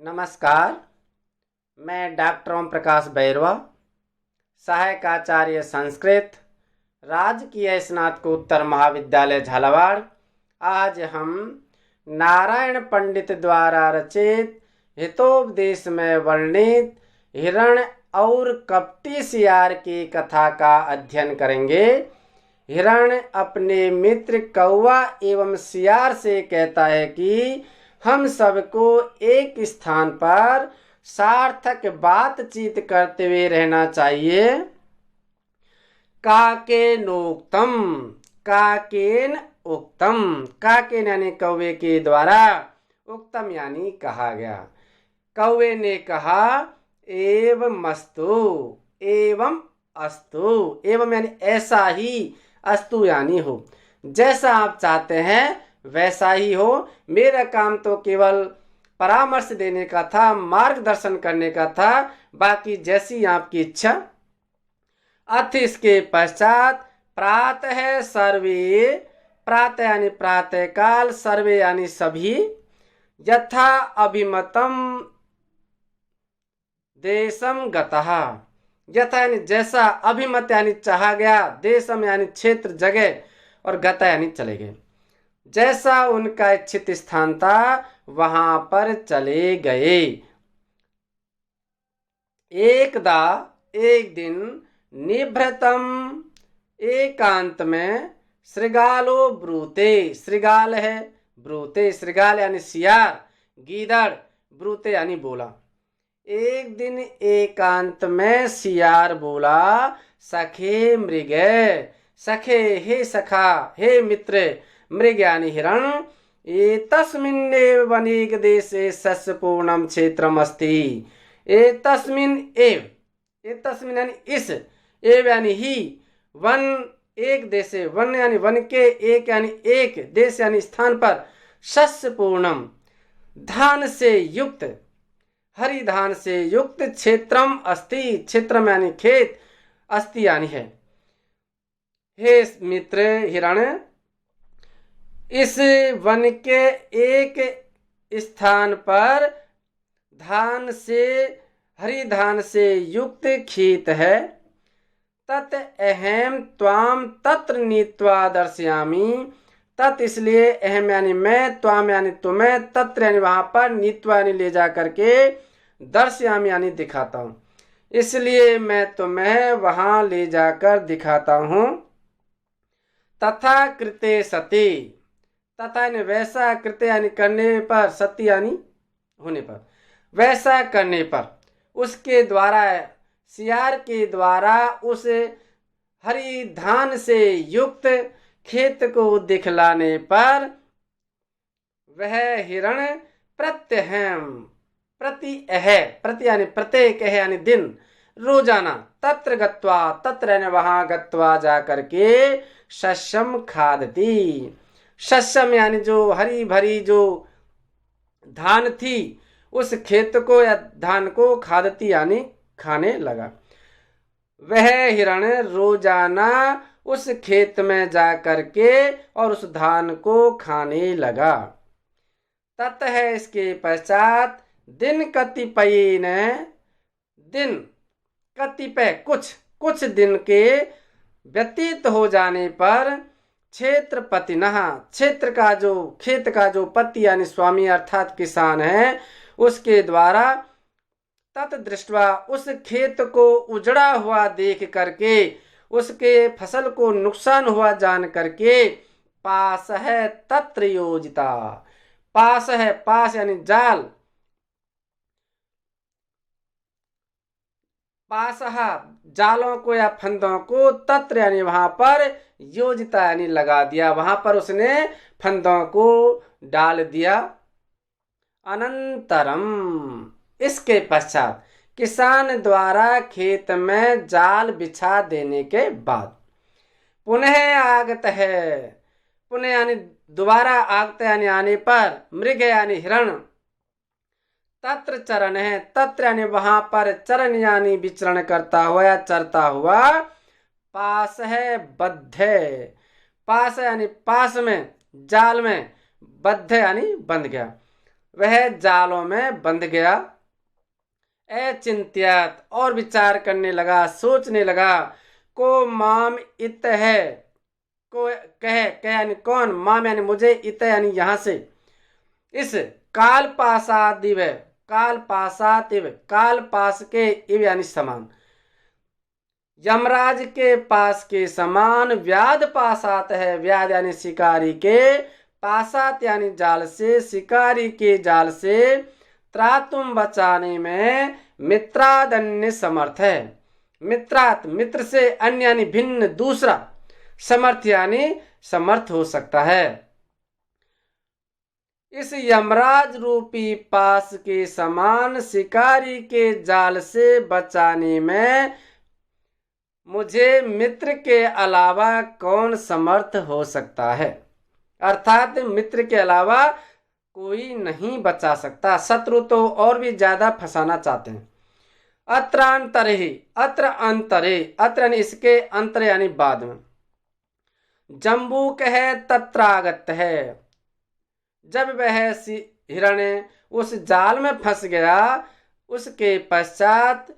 नमस्कार। मैं डॉक्टर ओम प्रकाश बैरवा, सहायक आचार्य संस्कृत, राजकीय स्नातकोत्तर महाविद्यालय झालावाड़। आज हम नारायण पंडित द्वारा रचित हितोपदेश में वर्णित हिरण्य और कपटी सियार की कथा का अध्ययन करेंगे। हिरण्य अपने मित्र कौवा एवं सियार से कहता है कि हम सबको एक स्थान पर सार्थक बातचीत करते हुए रहना चाहिए। काकेनोक्तम, काकेन उक्तम, काकेन यानी कौवे के द्वारा, उक्तम यानी कहा गया। कौवे ने कहा एवं अस्तु, एवं अस्तु, एवं यानी ऐसा ही, अस्तु यानी हो, जैसा आप चाहते हैं वैसा ही हो। मेरा काम तो केवल परामर्श देने का था, मार्गदर्शन करने का था, बाकी जैसी आपकी इच्छा। अथ इसके पश्चात प्रातः सर्वे, प्रातः यानी प्रातः काल, सर्वे यानी सभी, यथा अभिमतम देशम गतः, यथा यानी जैसा, अभिमत यानी चाहा गया, देशम यानी क्षेत्र जगह, और गता यानी चले गए। जैसा उनका इच्छित स्थान था वहां पर चले गए। एकदा, एक दिन, निभृतम, एकांत में, श्रृगालो ब्रूते, श्रृगाल है, ब्रूते, श्रृगाल यानी सियार, गीदड़, ब्रूते यानी बोला। एक दिन एकांत में सियार बोला, सखे मृग, सखे हे सखा, हे मित्र, मृग यानी हिरण, तस्मिन्नेव वनेक देशे सस्य पूर्णम क्षेत्रम अस्ति, तस्मिन एव, तस्मिन यानी इस, एव यानी ही, वन एक देशे, वन यानी वन के, एक यानी एक, देश यानी स्थान पर, सस्य पूर्णम धान से युक्त, हरि धान से युक्त, क्षेत्रम अस्ति, क्षेत्रम यानी खेत, अस्ति यानी है। हे मित्र हिरण, इस वन के एक स्थान पर धान से, हरि धान से युक्त खेत है। तत् अहम त्वाम तत्र नीत्वा दर्शयामि, तत् इसलिए, अहम यानी मैं, त्वाम यानी तुम्हें, तत्र यानी वहां पर, नीत्वा यानी ले जा करके, दर्शयामि यानी दिखाता हूं, इसलिए मैं तुम्हें वहां ले जाकर दिखाता हूं। तथा कृते सती, तथा यानी वैसा, कृत्य यानी करने पर, सत्य यानी होने पर, वैसा करने पर, उसके द्वारा, सियार के द्वारा उस हरि धान से युक्त खेत को दिखलाने पर, वह हिरण प्रत्यहम, प्रति अह, प्रति यानी प्रत्येक, अह यानी दिन, रोजाना, तत्र गत्वा, तत्र यानी वहां, गत्वा जा करके, शस्यम खादती, शस्यम यानी जो हरी भरी जो धान थी, उस खेत को या धान को, खादती यानी खाने लगा। वह हिरण रोजाना उस खेत में जा करके और उस धान को खाने लगा। ततः इसके पश्चात दिन कतिपय ने, दिन कतिपय कुछ दिन के व्यतीत हो जाने पर, क्षेत्रपतिनः, क्षेत्र का जो, खेत का जो पति यानी स्वामी अर्थात किसान है, उसके द्वारा, तत्दृष्ट्वा उस खेत को उजड़ा हुआ देख करके, उसके फसल को नुकसान हुआ जान करके, पास है तत्र योजिता, पास है, पास यानी जाल, पासहा जालों को या फंदों को, तत्र यानी वहां पर, योजिता यानी लगा दिया, वहां पर उसने फंदों को डाल दिया। अनंतरम, इसके पश्चात, किसान द्वारा खेत में जाल बिछा देने के बाद, पुनः आगत है, पुनः यानी दोबारा, आगत यानी आने पर, मृग यानी हिरण, तत्र चरण है, तत्र यानी वहां पर, चरण यानी विचरण करता हुआ या चरता हुआ, पास है बद्ध, पास यानी पास में, जाल में, बद्ध यानी बंध गया, वह जालों में बंध गया। अचिंत्यत और विचार करने लगा, सोचने लगा। को माम इत है, को कह यानी कौन, माम यानी मुझे, इत यानी यहां से, इस काल पासादिव, काल पासात इव, काल पास के इव यानी समान, यमराज के पास के समान, व्याध पासात है, व्याध यानी शिकारी के, पासात यानी जाल से, शिकारी के जाल से, त्रातुम बचाने में मित्रादन्य समर्थ है। मित्रात मित्र से, अन्य यानी भिन्न दूसरा, समर्थ यानी समर्थ हो सकता है। इस यमराज रूपी पास के समान शिकारी के जाल से बचाने में मुझे मित्र के अलावा कौन समर्थ हो सकता है। अर्थात मित्र के अलावा कोई नहीं बचा सकता। शत्रु तो और भी ज्यादा फंसाना चाहते हैं। अत्रांतर ही, अत्र अंतरे, अत्र यानी इसके, अंतर यानी बाद में, जम्बूक है तत्रागत है, जब वह हिरण्य उस जाल में फंस गया उसके पश्चात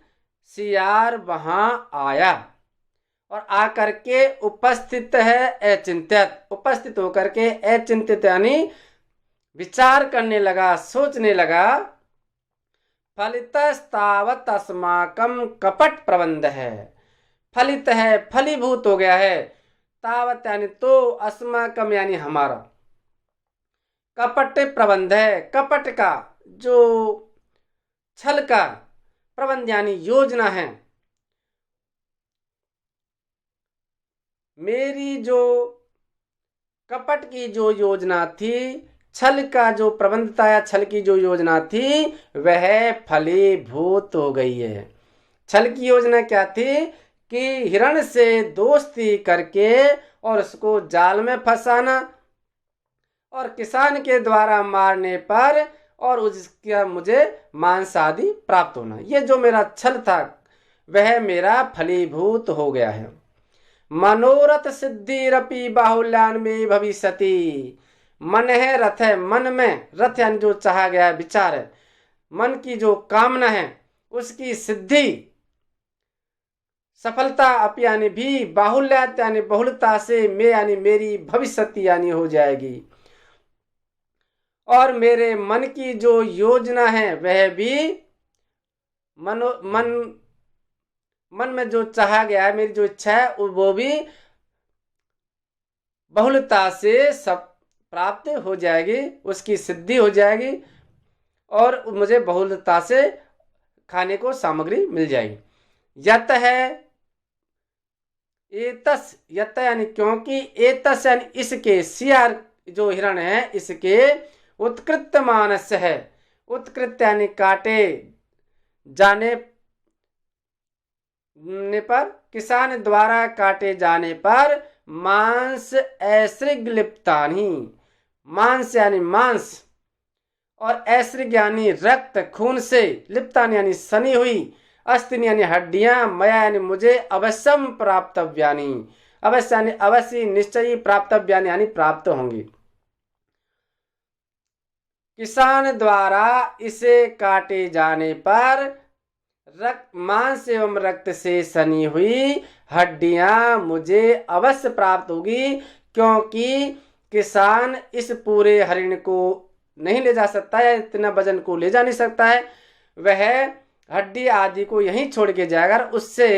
सियार वहां आया और आकर के उपस्थित है, अचिंत्यत, उपस्थित होकर के, अचिंतित यानी विचार करने लगा, सोचने लगा। फलितस्तावत अस्माकं कपट प्रबंध है, फलित है, फलीभूत हो गया है, तावत यानी तो, अस्माकं यानी हमारा, कपट प्रबंध है, कपट का जो छल का, प्रबंध यानी योजना है, मेरी जो कपट की जो योजना थी, छल का जो प्रबंध था या छल की जो योजना थी वह फलीभूत हो गई है। छल की योजना क्या थी कि हिरण से दोस्ती करके और उसको जाल में फंसाना और किसान के द्वारा मारने पर और उसका मुझे मांस आदि प्राप्त होना, ये जो मेरा छल था वह मेरा फलीभूत हो गया है। मनोरथ सिद्धिरपि बाहुल्यान में भविष्यति, मन है, रथ है, मन में, रथ यानी जो चाहा गया विचार है, मन की जो कामना है उसकी सिद्धि, सफलता, अपि यानी भी, बाहुल्यात यानी बहुलता से, में यानी मेरी, भविष्यति यानी हो जाएगी। और मेरे मन की जो योजना है वह भी मन में जो चाहा गया है, मेरी जो इच्छा है वो भी बहुलता से सब प्राप्त हो जाएगी, उसकी सिद्धि हो जाएगी और मुझे बहुलता से खाने को सामग्री मिल जाएगी। यत है, एतस, यत यानी क्योंकि, एतस यानी इसके, सियार जो हिरण है इसके, उत्कृत मानस है, उत्कृत यानी काटे जाने पर, किसान द्वारा काटे जाने पर, मांस ऐसृग लिप्तानी, मांस यानी मांस और ऐसृग यानी रक्त, खून से, लिप्तानी यानी सनी हुई, अस्तिन यानी हड्डियां, मया यानी मुझे, अवश्यम प्राप्तव्यानी, अवश्य यानी अवश्य, निश्चयी, प्राप्तव्यानी यानी प्राप्त होंगी। किसान द्वारा इसे काटे जाने पर रक्त, मांस एवं रक्त से सनी हुई हड्डियां मुझे अवश्य प्राप्त होगी, क्योंकि किसान इस पूरे हरिण को नहीं ले जा सकता है, इतना वजन को ले जा नहीं सकता है, वह हड्डी आदि को यहीं छोड़ के जाएगा। उससे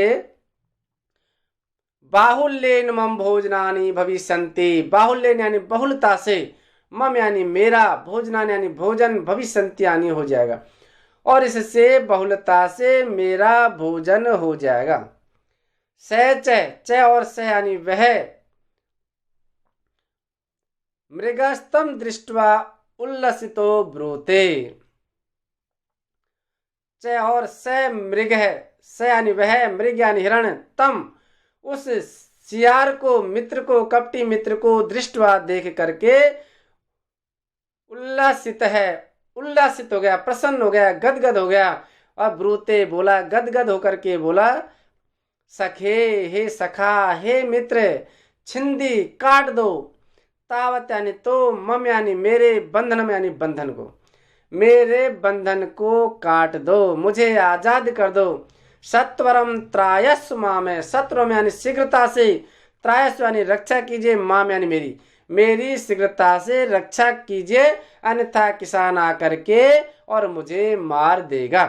बाहुल्येन मम भोजनानि भविष्यन्ति, बाहुल्येन यानी बहुलता से, मम यानी मेरा, भोजनानि यानी भोजन, भविष्यन्ति यानी हो जाएगा, और इससे बहुलता से मेरा भोजन हो जाएगा। च, च और स यानी वह, मृगस्तम दृष्ट्वा उल्लसितो ब्रूते, च और स मृग है, स यानी वह, मृग यानी हिरण, तम उस सियार को, मित्र को, कपटी मित्र को, दृष्टवा देख करके, उल्लासित है, उल्लासित हो गया, प्रसन्न हो गया, गदगद हो गया, और ब्रूते बोला, गदगद होकर के बोला, सखे, हे सखा, हे मित्र, छिंदी काट दो, तावत यानी तो, मम यानी मेरे, बंधनम यानी बंधन को, मेरे बंधन को काट दो, मुझे आजाद कर दो। सत्वरम त्रायस्व माम है, सत्वरम यानी शीघ्रता से, त्रायस्व यानी रक्षा कीजिए, माम यानी मेरी शीघ्रता से रक्षा कीजिए, अन्यथा किसान आकर के और मुझे मार देगा।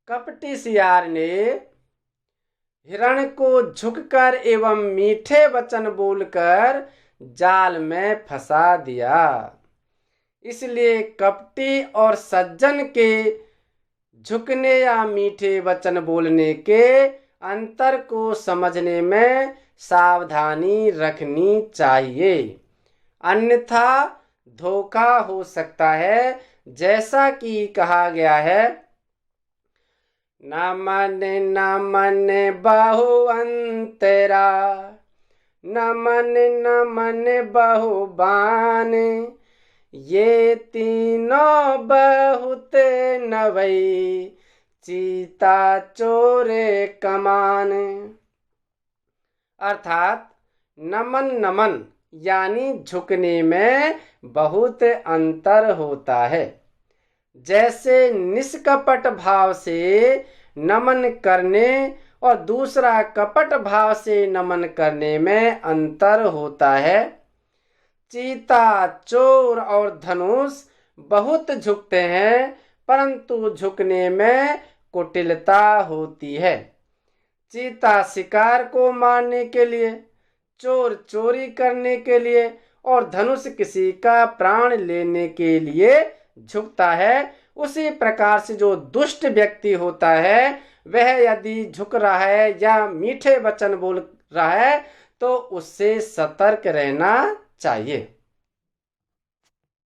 कपटी सियार ने हिरण को झुककर एवं मीठे वचन बोलकर जाल में फंसा दिया। इसलिए कपटी और सज्जन के झुकने या मीठे वचन बोलने के अंतर को समझने में सावधानी रखनी चाहिए, अन्यथा धोखा हो सकता है। जैसा कि कहा गया है, न मन बहु अंतरा, न मन बहु बान, ये तीनों बहुत नवई, चीता चोरे कमान। अर्थात नमन यानी झुकने में बहुत अंतर होता है। जैसे निष्कपट भाव से नमन करने और दूसरा कपट भाव से नमन करने में अंतर होता है। चीता, चोर और धनुष बहुत झुकते हैं, परंतु झुकने में कुटिलता होती है। चीता शिकार को मारने के लिए, चोर चोरी करने के लिए और धनुष किसी का प्राण लेने के लिए झुकता है। उसी प्रकार से जो दुष्ट व्यक्ति होता है वह यदि झुक रहा है या मीठे वचन बोल रहा है तो उससे सतर्क रहना चाहिए।